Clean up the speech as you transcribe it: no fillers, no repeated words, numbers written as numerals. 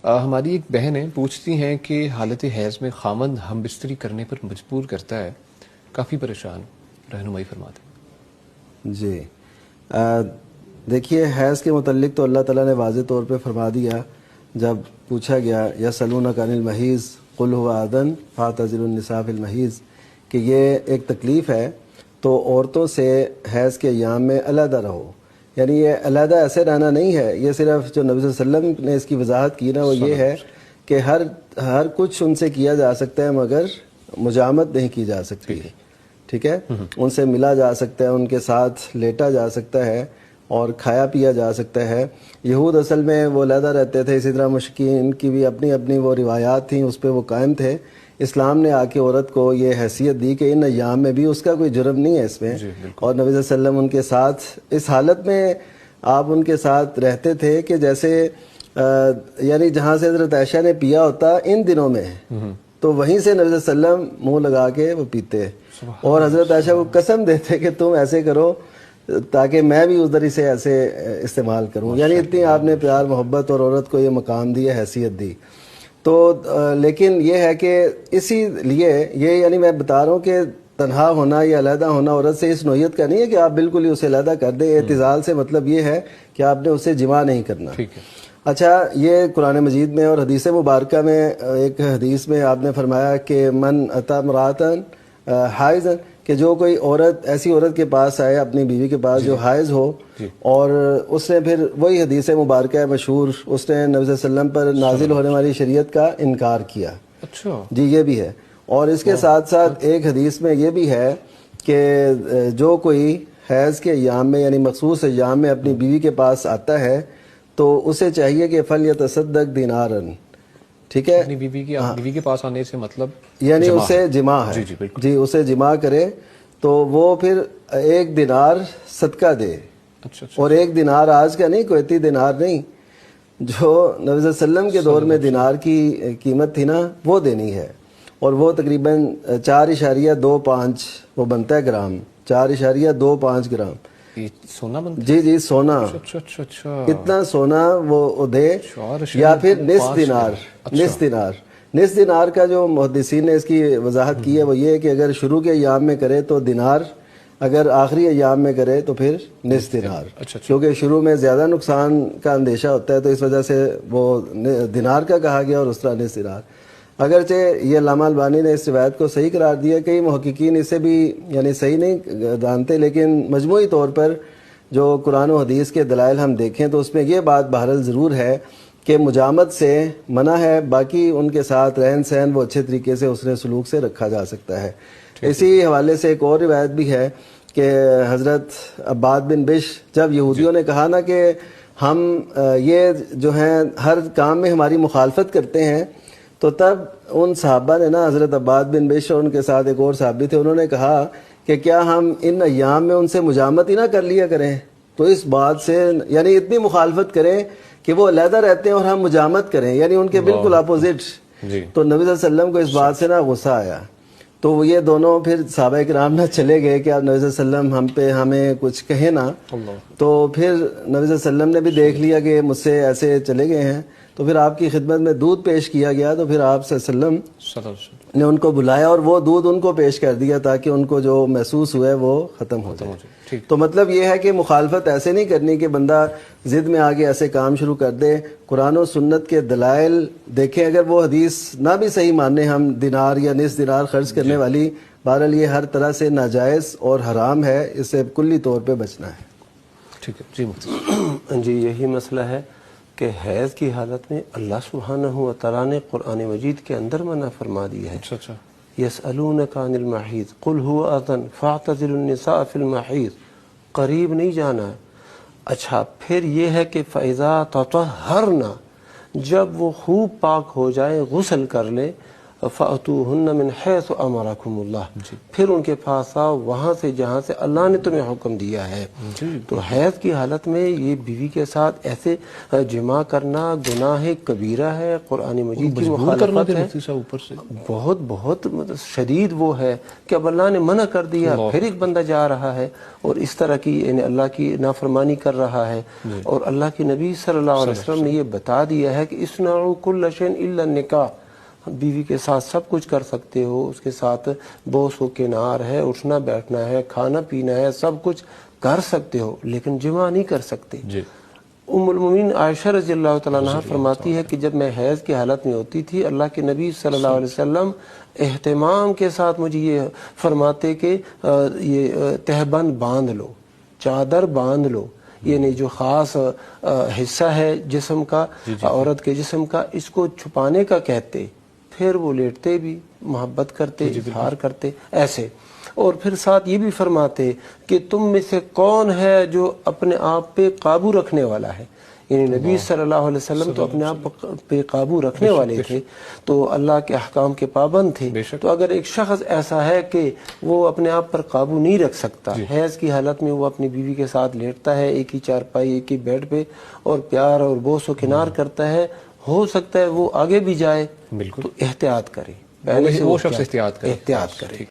ہماری ایک بہن ہے، پوچھتی ہیں کہ حالت حیض میں خامند ہم بستری کرنے پر مجبور کرتا ہے، کافی پریشان، رہنمائی فرماتے ہیں۔ جی دیکھیے، حیض کے متعلق تو اللہ تعالیٰ نے واضح طور پہ فرما دیا جب پوچھا گیا یسألونک عن المحیض قل هو اذن فاعتزلوا النساء فی المحیض کہ یہ ایک تکلیف ہے تو عورتوں سے حیض کے ایام میں علیحدہ رہو. یعنی یہ علیحدہ ایسے رہنا نہیں ہے، یہ صرف جو نبی صلی اللہ علیہ وسلم نے اس کی وضاحت کی نا وہ یہ ہے کہ ہر کچھ ان سے کیا جا سکتا ہے مگر مجامت نہیں کی جا سکتی. ٹھیک ہے، ان سے ملا جا سکتا ہے، ان کے ساتھ لیٹا جا سکتا ہے اور کھایا پیا جا سکتا ہے. یہود اصل میں وہ علیحدہ رہتے تھے، اسی طرح مشرکین کی بھی اپنی اپنی وہ روایات تھیں، اس پہ وہ قائم تھے. اسلام نے آ کے عورت کو یہ حیثیت دی کہ ان ایام میں بھی اس کا کوئی جرم نہیں ہے اس میں. اور نبی صلی اللہ علیہ وسلم ان کے ساتھ اس حالت میں آپ ان کے ساتھ رہتے تھے کہ جیسے یعنی جہاں سے حضرت عائشہ نے پیا ہوتا ان دنوں میں تو وہیں سے نبی صلی اللہ علیہ وسلم منہ لگا کے وہ پیتے اور حضرت عائشہ کو قسم دیتے کہ تم ایسے کرو تاکہ میں بھی ادھر ہی سے ایسے استعمال کروں. یعنی اتنی آپ نے پیار محبت اور عورت کو یہ مقام دیا، حیثیت دی. تو لیکن یہ ہے کہ اسی لیے یہ یعنی میں بتا رہا ہوں کہ تنہا ہونا یا علیحدہ ہونا عورت سے اس نوعیت کا نہیں ہے کہ آپ بالکل ہی اسے علیحدہ کر دیں. اعتزال سے مطلب یہ ہے کہ آپ نے اسے جمع نہیں کرنا. اچھا، یہ قرآن مجید میں اور حدیث مبارکہ میں ایک حدیث میں آپ نے فرمایا کہ من اتی امرأۃ حائضا کہ جو کوئی عورت ایسی عورت کے پاس آئے اپنی بیوی کے پاس جو حائض ہو اور اس نے پھر وہی حدیث مبارکہ ہے مشہور، اس نے نبی صلی اللہ علیہ وسلم پر نازل ہونے والی شریعت کا انکار کیا. اچھا جی، یہ بھی ہے. اور اس کے ساتھ ساتھ ایک حدیث میں یہ بھی ہے کہ جو کوئی حیض کے ایام میں یعنی مخصوص ایام میں اپنی بیوی کے پاس آتا ہے تو اسے چاہیے کہ فلیتصدق دینارا. ٹھیک ہے، بیوی کے پاس آنے سے مطلب یعنی اسے جمع ہے. جی اسے جمع کرے تو وہ پھر 1 دینار صدقہ دے. اور 1 دینار آج کا نہیں، کویتی دینار نہیں، جو نبی صلی اللہ علیہ وسلم کے دور میں دینار کی قیمت تھی نا وہ دینی ہے. اور وہ تقریباً 4.25 وہ بنتا ہے گرام، 4.25 گرام سونا بنتا. جی سونا. اچھا اتنا سونا وہ دے. یا پھر نصف دینار کا جو محدثین نے اس کی وضاحت کی ہے وہ یہ ہے کہ اگر شروع کے ایام میں کرے تو دینار، اگر آخری ایام میں کرے تو پھر نصف دینار. کیونکہ شروع میں زیادہ نقصان کا اندیشہ ہوتا ہے تو اس وجہ سے وہ دینار کا کہا گیا اور اس طرح نصف دینار. اگرچہ یہ علامہ البانی نے اس روایت کو صحیح قرار دیا، کئی محققین اسے بھی یعنی صحیح نہیں جانتے، لیکن مجموعی طور پر جو قرآن و حدیث کے دلائل ہم دیکھیں تو اس میں یہ بات بہرحال ضرور ہے کہ مجامت سے منع ہے. باقی ان کے ساتھ رہن سہن وہ اچھے طریقے سے حسن سلوک سے رکھا جا سکتا ہے. اسی حوالے سے ایک اور روایت بھی ہے کہ حضرت عباد بن بش جب یہودیوں نے کہا نا کہ ہم یہ جو ہیں ہر کام میں ہماری مخالفت کرتے ہیں، تو تب ان صحابہ نے نا حضرت عباد بن بش اور ان کے ساتھ ایک اور صحابی تھے، انہوں نے کہا کہ کیا ہم ان ایام میں ان سے مجامت ہی نہ کر لیا کریں. تو اس بات سے یعنی اتنی مخالفت کریں کہ وہ علیحدہ رہتے ہیں اور ہم مجامت کریں، یعنی ان کے بالکل اپوزٹ. تو نبی صلی اللہ علیہ وسلم کو اس بات سے نا غصہ آیا. تو یہ دونوں پھر صحابہ کرام نہ چلے گئے کہ آپ نبی صلی اللہ علیہ وسلم ہم پہ ہمیں کچھ کہیں نا. تو پھر نبی صلی اللہ علیہ وسلم نے بھی دیکھ لیا کہ مجھ سے ایسے چلے گئے ہیں تو پھر آپ کی خدمت میں دودھ پیش کیا گیا. تو پھر آپ صلی اللہ علیہ وسلم نے ان کو بلایا اور وہ دودھ ان کو پیش کر دیا تاکہ ان کو جو محسوس ہوا ہے وہ ختم ہو جائے. تو مطلب یہ ہے کہ مخالفت ایسے نہیں کرنی کہ بندہ ضد میں آگے ایسے کام شروع کر دے. قرآن و سنت کے دلائل دیکھیں، اگر وہ حدیث نہ بھی صحیح ماننے ہم دینار یا نصف دینار خرچ کرنے والی، بہرحال یہ ہر طرح سے ناجائز اور حرام ہے، اس سے کلی طور پہ بچنا ہے. ٹھیک ہے جی یہی مسئلہ ہے کہ حیض کی حالت میں اللہ سبحانہ و تعالیٰ نے قرآن مجید کے اندر منع فرما دیا ہے. یسألونک عن المحیض قل هو اذن فاعتزلوا النساء فی المحیض، قریب نہیں جانا ہے. اچھا پھر یہ ہے کہ فاذا تطہرن، جب وہ خوب پاک ہو جائیں غسل کر لیں، فَأْتُوهُنَّ مِنْ حَيْثُ أَمَرَكُمُ اللَّهُ، پھر ان کے پاس آؤ وہاں سے جہاں سے اللہ نے تمہیں حکم دیا ہے۔ تو حیض کی حالت میں یہ بیوی کے ساتھ ایسے جماع کرنا گناہ کبیرہ ہے، قرآن مجید کی مخالفت ہے، بہت بہت شدید وہ ہے کہ اب اللہ نے منع کر دیا، پھر ایک بندہ جا رہا ہے اور اس طرح کی یعنی اللہ کی نافرمانی کر رہا ہے۔ اور اللہ کے نبی صلی اللہ علیہ وسلم نے یہ بتا دیا ہے کہ اصنعوا کل شیء الا النکاح، بیوی کے ساتھ سب کچھ کر سکتے ہو، اس کے ساتھ بوس و کنار ہے، اٹھنا بیٹھنا ہے، کھانا پینا ہے، سب کچھ کر سکتے ہو، لیکن جماع نہیں کر سکتے۔ ام المومنین عائشہ رضی اللہ تعالیٰ عنہا فرماتی ہے کہ جب میں حیض کی حالت میں ہوتی تھی، اللہ کے نبی صلی اللہ علیہ وسلم اہتمام کے ساتھ مجھے یہ فرماتے کہ یہ تہبند باندھ لو، چادر باندھ لو، یعنی جو خاص حصہ ہے جسم کا، عورت کے جسم کا، اس کو چھپانے کا کہتے، پھر وہ لیٹتے بھی، محبت کرتے، اظہار کرتے ایسے۔ اور پھر ساتھ یہ بھی فرماتے کہ تم میں سے کون ہے جو اپنے آپ پہ قابو رکھنے والا ہے، یعنی نبی صلی اللہ علیہ وسلم تو اپنے آپ پہ قابو رکھنے والے تھے، تو اللہ کے احکام کے پابند تھے۔ تو اگر ایک شخص ایسا ہے کہ وہ اپنے آپ پر قابو نہیں رکھ سکتا، حیض کی حالت میں وہ اپنی بیوی کے ساتھ لیٹتا ہے ایک ہی چارپائی ایک ہی بیڈ پہ اور پیار اور بوس و کنار کرتا ہے، ہو سکتا ہے وہ آگے بھی جائے، تو احتیاط کرے، پہلے سے وہ شخص احتیاط کرے۔ احتیاط کرے۔